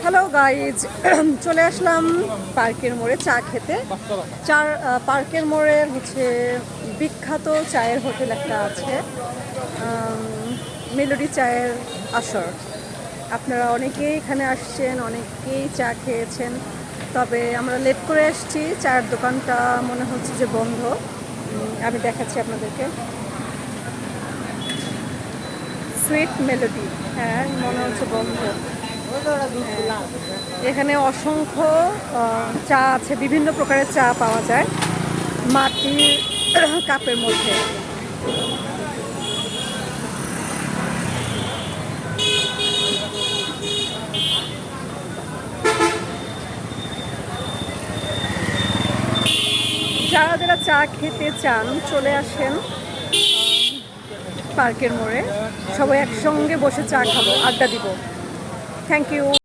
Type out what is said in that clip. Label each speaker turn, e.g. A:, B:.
A: Hello guys, চলে আসলাম পার্কের মোড়ে চা খেতে। পার্কের মোড়ে বিখ্যাত চায়ের হোটেল একটা আছে, মেলোডি চায়ের আসর। আপনারা অনেকেই এখানে আসছেন, অনেকেই চা খেয়েছেন, তবে আমরা লেট করে এসেছি। চায়ের দোকানটা মনে হচ্ছে যে বন্ধ। আমি দেখাচ্ছি আপনাদেরকে। সুইট মেলোডি, হ্যাঁ মনে হচ্ছে বন্ধ। এখানে অসংখ্য চা আছে, বিভিন্ন প্রকারের চা পাওয়া যায় মাটির কাপের মধ্যে। যারা যারা চা খেতে চান চলে আসেন পার্কের মোড়ে, সবাই একসঙ্গে বসে চা খাবো, আড্ডা দিব। Thank you.